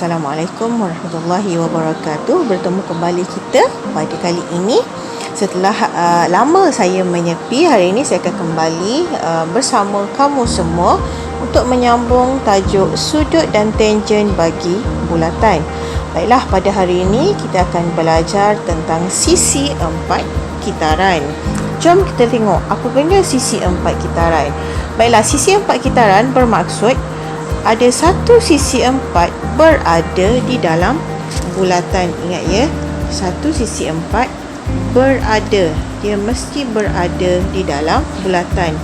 Assalamualaikum warahmatullahi wabarakatuh. Bertemu kembali kita pada kali ini. Setelah lama saya menyepi, hari ini saya akan kembali bersama kamu semua untuk menyambung tajuk sudut dan tangen bagi bulatan. Baiklah, pada hari ini kita akan belajar tentang sisi empat kitaran. Jom kita tengok apa benda sisi empat kitaran. Baiklah, sisi empat kitaran bermaksud ada satu sisi empat berada di dalam bulatan. Ingat ya, satu sisi empat berada, dia mesti berada di dalam bulatan.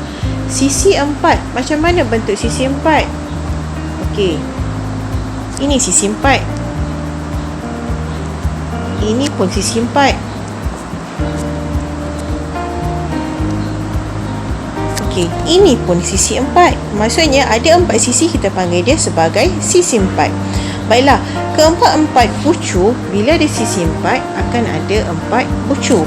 Sisi empat, macam mana bentuk sisi empat? Okey, ini sisi empat, ini pun sisi empat. Okey, ini pun sisi empat. Maksudnya ada empat sisi, kita panggil dia sebagai sisi empat. Baiklah, keempat-empat bucu, bila ada sisi empat akan ada empat bucu.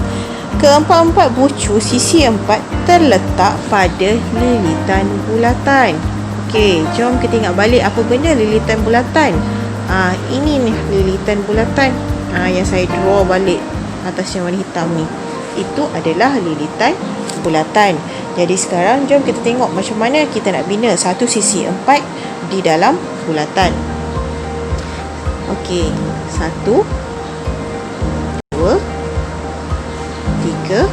Keempat-empat bucu sisi empat terletak pada lilitan bulatan. Okey, jom kita ingat balik apa benda lilitan bulatan. Ini nih lilitan bulatan. Yang saya draw balik atas yang warna hitam ni, itu adalah lilitan bulatan. Jadi sekarang jom kita tengok macam mana kita nak bina satu sisi empat di dalam bulatan. Okey, 1, 2, 3,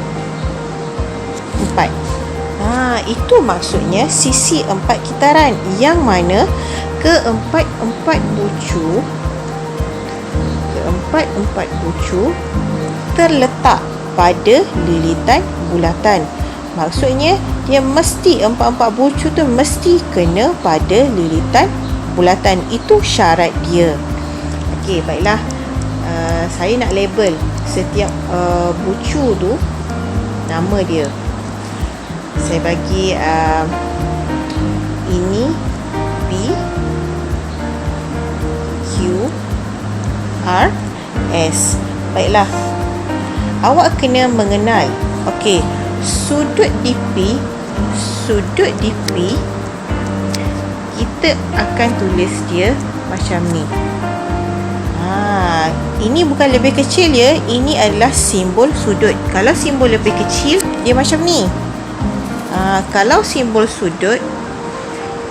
4. Itu maksudnya sisi empat kitaran, yang mana keempat-empat bucu terletak pada lilitan bulatan. Maksudnya dia mesti, empat-empat bucu tu mesti kena pada lilitan bulatan. Itu syarat dia. Okey, baiklah. Saya nak label setiap bucu tu nama dia. Saya bagi ini B, Q, R, S. Baiklah, awak kena mengenal. Okey, sudut DP kita akan tulis dia macam ni. Ini bukan lebih kecil ya, ini adalah simbol sudut. Kalau simbol lebih kecil, dia macam ni. Kalau simbol sudut,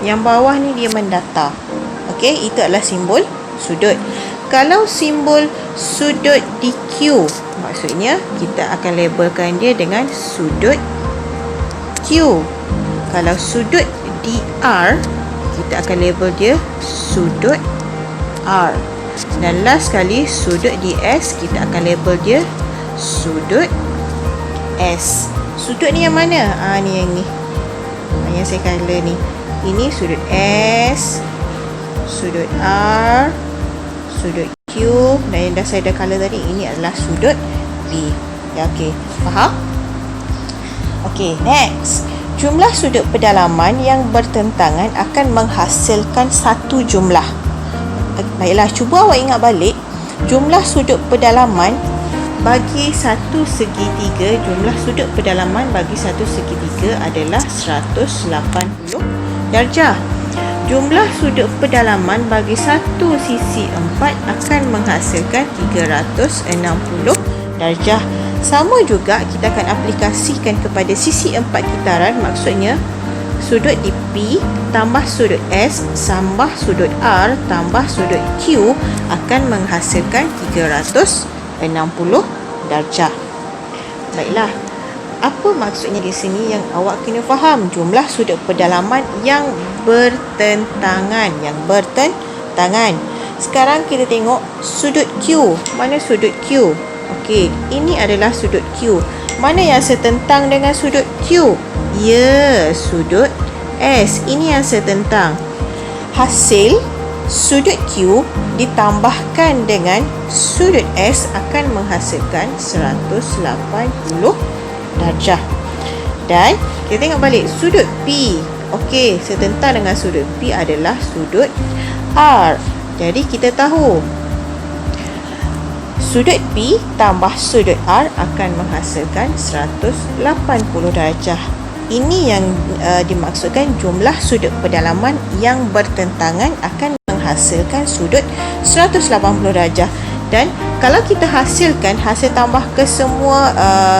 yang bawah ni dia mendatar. Okey, itu adalah simbol sudut. Kalau simbol sudut DQ, maksudnya kita akan labelkan dia dengan sudut Q. Kalau sudut DR, kita akan label dia sudut R. Dan last sekali, sudut DS, kita akan label dia sudut S. Sudut ni yang mana? Ni yang ni. Yang saya color ni. Ini sudut S, sudut R, sudut Q, dan yang dah saya dah color tadi, ini adalah sudut B. Ya, okey. Faham? Okey, next. Jumlah sudut pedalaman yang bertentangan akan menghasilkan satu jumlah. Baiklah, cuba awak ingat balik jumlah sudut pedalaman bagi satu segitiga. Jumlah sudut pedalaman bagi satu segitiga adalah 180 darjah. Jumlah sudut pedalaman bagi satu sisi empat akan menghasilkan 360 darjah. Sama juga kita akan aplikasikan kepada sisi empat kitaran. Maksudnya sudut DP tambah sudut S tambah sudut R tambah sudut Q akan menghasilkan 360 darjah. Baiklah, apa maksudnya di sini yang awak kena faham? Jumlah sudut pedalaman yang bertentangan, Sekarang kita tengok sudut Q. Mana sudut Q? Okey, ini adalah sudut Q. Mana yang setentang dengan sudut Q? Ya, sudut S. Ini yang setentang. Hasil sudut Q ditambahkan dengan sudut S akan menghasilkan 180 darjah. Dan kita tengok balik sudut P. Okey, setentang dengan sudut P adalah sudut R. Jadi kita tahu sudut P tambah sudut R akan menghasilkan 180 darjah. Ini yang dimaksudkan jumlah sudut pedalaman yang bertentangan akan menghasilkan sudut 180 darjah. Dan kalau kita hasil tambah ke semua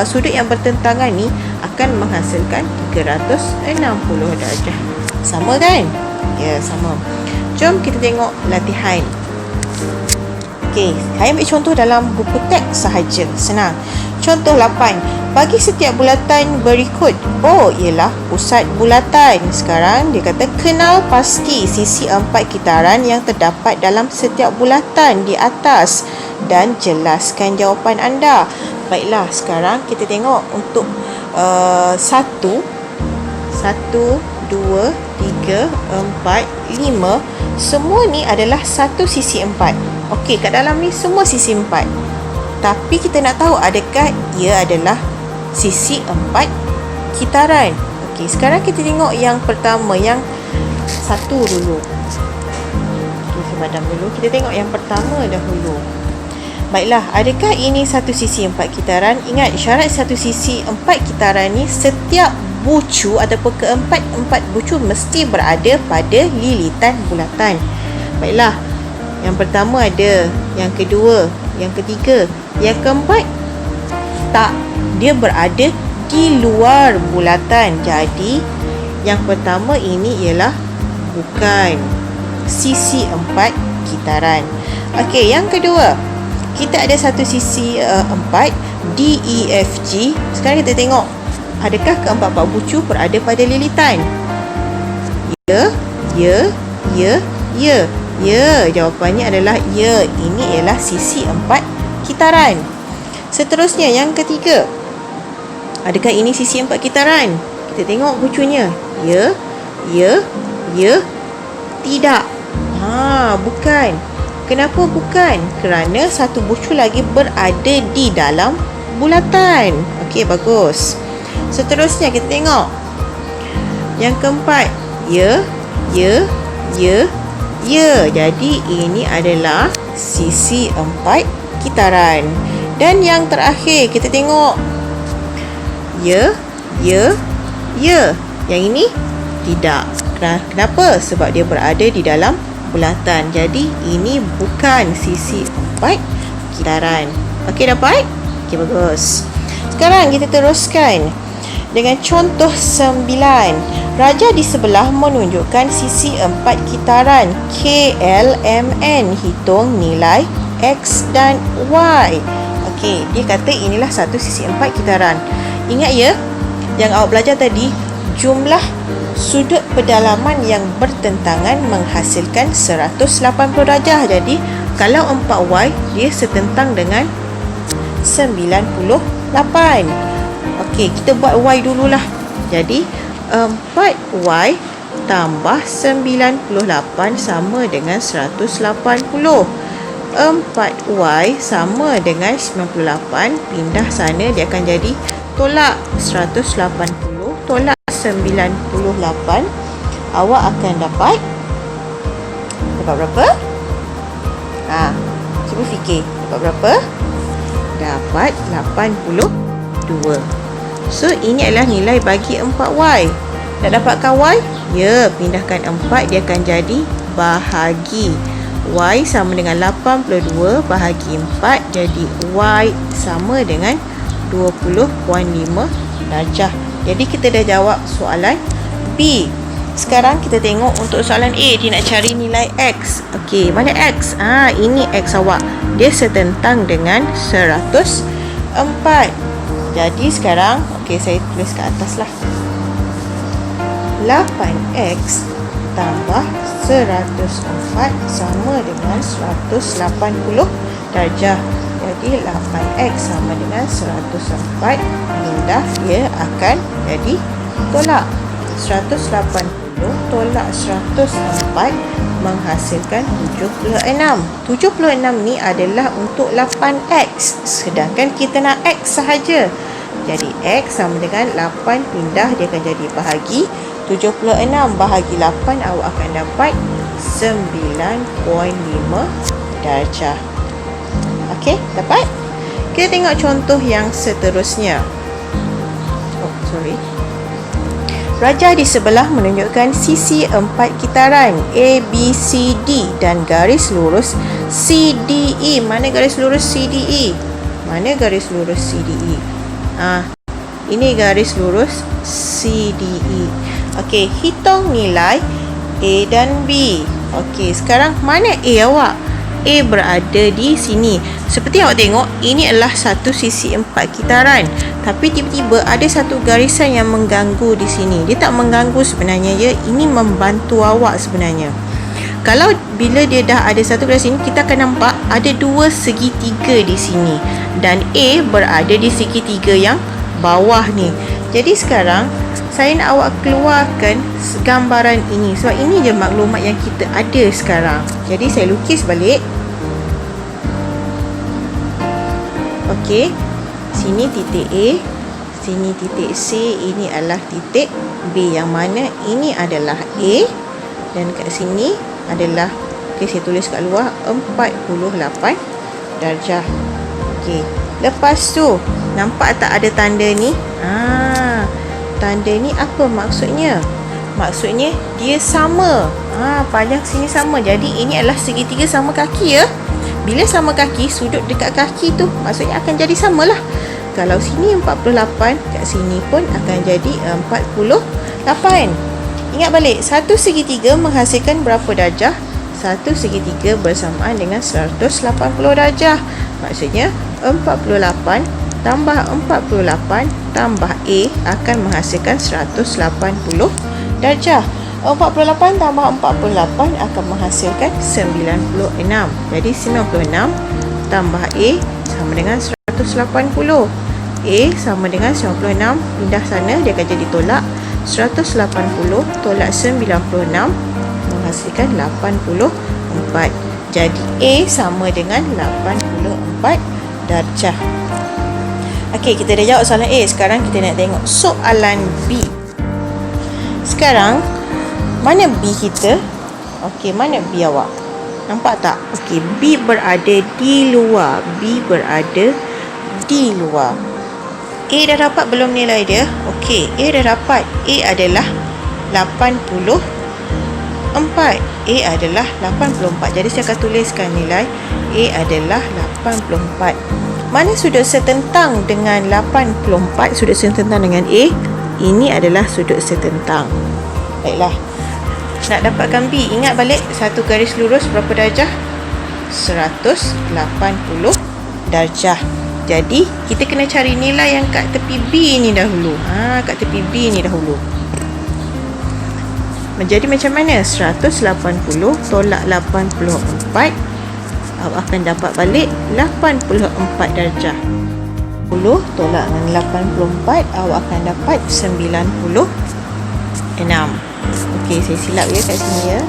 sudut yang bertentangan ni akan menghasilkan 360 darjah. Sama kan? Ya, sama. Jom kita tengok latihan. Okey, saya ambil contoh dalam buku teks sahaja. Senang. Contoh 8. Bagi setiap bulatan berikut O ialah pusat bulatan. Sekarang dia kata kenal pasti sisi 4 kitaran yang terdapat dalam setiap bulatan di atas dan jelaskan jawapan anda. Baiklah, sekarang kita tengok untuk 1, 2, 3, 4, 5. Semua ni adalah satu sisi 4. Okey, kat dalam ni semua sisi 4. Tapi kita nak tahu adakah ia adalah sisi 4 kitaran. Okey, sekarang kita tengok yang pertama, yang satu dulu. Okey, saya padam dulu. Kita tengok yang pertama dahulu. Baiklah, adakah ini satu sisi 4 kitaran? Ingat, syarat satu sisi 4 kitaran ni setiap bucu ataupun keempat-empat bucu mesti berada pada lilitan bulatan. Baiklah, yang pertama ada, yang kedua, yang ketiga, yang keempat tak, dia berada di luar bulatan. Jadi yang pertama ini ialah bukan sisi 4 kitaran. Okey, yang kedua, kita ada satu sisi 4 D, E, F, G. Sekarang kita tengok adakah keempat-empat bucu berada pada lilitan. Ya, jawapannya adalah ya. Ini ialah sisi 4 kitaran. Seterusnya, yang ketiga, adakah ini sisi 4 kitaran? Kita tengok bucunya. Ya, tidak. Bukan. Kenapa bukan? Kerana satu bucu lagi berada di dalam bulatan. Okey, bagus. Seterusnya, kita tengok yang keempat. Ya. Jadi ini adalah sisi 4 kitaran. Dan yang terakhir, kita tengok ya. Yang ini tidak. Kenapa? Sebab dia berada di dalam bulatan. Jadi ini bukan sisi 4 kitaran. Okey, dapat? Okey, bagus. Sekarang kita teruskan dengan contoh 9. Raja di sebelah menunjukkan sisi 4 kitaran K, L, M, N. Hitung nilai X dan Y. Okey, dia kata inilah satu sisi 4 kitaran. Ingat ya, yang awak belajar tadi, jumlah sudut pedalaman yang bertentangan menghasilkan 180 darjah. Jadi, kalau 4Y, dia setentang dengan 98. Okey, kita buat Y dululah. Jadi 4Y tambah 98 sama dengan 180. 4Y sama dengan 98. Pindah sana, dia akan jadi tolak 180 tolak 98. Awak akan dapat berapa? Cuba fikir. Dapat berapa? Dapat 82. So, ini adalah nilai bagi 4Y. Nak dapatkan Y? Ya, pindahkan 4, dia akan jadi bahagi. Y sama dengan 82 bahagi 4. Jadi, Y sama dengan 20.5 darjah. Jadi, kita dah jawab soalan B. Sekarang kita tengok untuk soalan A. Dia nak cari nilai X. Okey, mana X? Ini X awak. Dia setentang dengan 104. Jadi sekarang, saya tulis ke atas lah. 8X tambah 104 sama dengan 180 darjah. Jadi 8X sama dengan 104. Pindah, dia akan jadi tolak. 180 tolak 104 menghasilkan 76. 76 ni adalah untuk 8X. Sedangkan kita nak X sahaja. Jadi X sama dengan 8, pindah, dia akan jadi bahagi 76 bahagi 8, awak akan dapat 9.5 darjah. Okey, dapat? Kita tengok contoh yang seterusnya. Rajah di sebelah menunjukkan sisi 4 kitaran A, B, C, D dan garis lurus CDE. Mana garis lurus CDE? Mana garis lurus CDE? Ini garis lurus CDE. Okey, hitung nilai A dan B. Okey, sekarang mana A awak? A berada di sini. Seperti awak tengok, ini adalah satu sisi 4 kitaran. Tapi tiba-tiba ada satu garisan yang mengganggu di sini. Dia tak mengganggu sebenarnya ya. Ini membantu awak sebenarnya. Kalau bila dia dah ada satu garis ini, kita akan nampak ada dua segitiga di sini. Dan A berada di segitiga yang bawah ni. Jadi sekarang saya nak awak keluarkan gambaran ini. Sebab ini je maklumat yang kita ada sekarang. Jadi saya lukis balik. Okey. Sini titik A, sini titik C, ini adalah titik B, yang mana ini adalah A dan kat sini adalah, okey, saya tulis kat luar 48 darjah. Okey. Lepas tu, nampak tak ada tanda ni? Tanda ni apa maksudnya? Maksudnya dia sama. Panjang sini sama. Jadi ini adalah segitiga sama kaki ya. Bila sama kaki, sudut dekat kaki tu maksudnya akan jadi samalah. Kalau sini 48, kat sini pun akan jadi 48. Ingat balik, satu segitiga menghasilkan berapa darjah? Satu segitiga bersamaan dengan 180 darjah. Maksudnya 48 tambah 48 tambah A akan menghasilkan 180 darjah. 48 tambah 48 akan menghasilkan 96. Jadi 96 tambah A sama dengan 180. A sama dengan 96, pindah sana dia akan jadi tolak. 180 tolak 96 menghasilkan 84. Jadi A sama dengan 84 darjah. Okey, kita dah jawab soalan A. Sekarang kita nak tengok soalan B. Sekarang mana B kita? Okey, mana B awak? Nampak tak? Okey, B berada di luar. B berada di luar. A dah dapat belum nilai dia? Okey, A dah dapat. A adalah 84. A adalah 84. Jadi saya akan tuliskan nilai A adalah 84. Mana sudut setentang dengan 84? Sudut setentang dengan A. Ini adalah sudut setentang. Baiklah. Nak dapatkan B, ingat balik satu garis lurus berapa darjah? 180 darjah. Jadi kita kena cari nilai yang kat tepi B ni dahulu. Kat tepi B ni dahulu. Menjadi macam mana? 180 tolak 84, awak akan dapat balik 84 darjah. 10 tolak dengan 84, awak akan dapat 96. Okey, saya silap ya kat sini ya.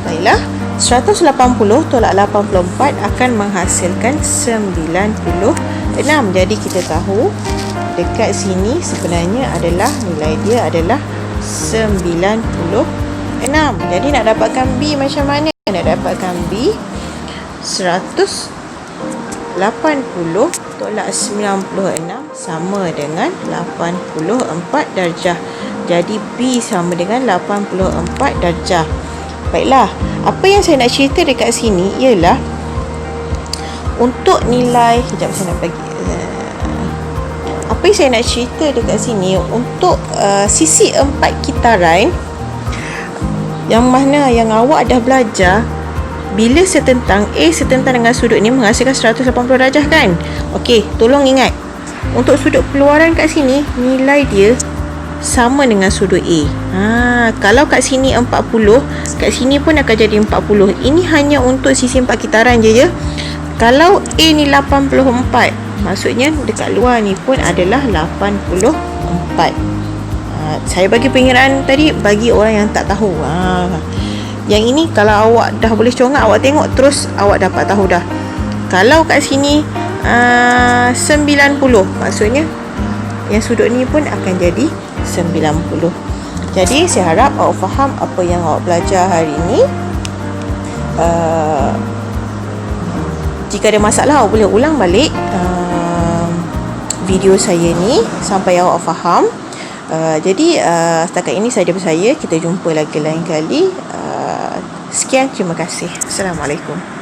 Baiklah, 180 tolak 84 akan menghasilkan 96. Jadi kita tahu dekat sini sebenarnya adalah nilai dia adalah 96. Jadi nak dapatkan B macam mana? Nak dapatkan B, 180 tolak 96 sama dengan 84 darjah. Jadi B sama dengan 84 darjah. Baiklah, apa yang saya nak cerita dekat sini ialah untuk nilai, sekejap saya nak bagi. Apa yang saya nak cerita dekat sini untuk sisi 4 kitaran yang mana yang awak dah belajar. Bila setentang A setentang dengan sudut ni menghasilkan 180 darjah kan? Okey, tolong ingat. Untuk sudut keluaran kat sini, nilai dia sama dengan sudut A. Kalau kat sini 40, kat sini pun akan jadi 40. Ini hanya untuk sisi 4 kitaran je ya. Kalau A ni 84, maksudnya dekat luar ni pun adalah 84. Saya bagi pengiraan tadi bagi orang yang tak tahu. Yang ini kalau awak dah boleh congak, awak tengok terus awak dapat tahu dah. Kalau kat sini 90, maksudnya yang sudut ni pun akan jadi 90. Jadi saya harap awak faham apa yang awak belajar hari ini. Jika ada masalah, awak boleh ulang balik video saya ni sampai awak faham. Jadi setakat ini sahaja dari saya. Kita jumpa lagi lain kali. Sekian, terima kasih. Assalamualaikum.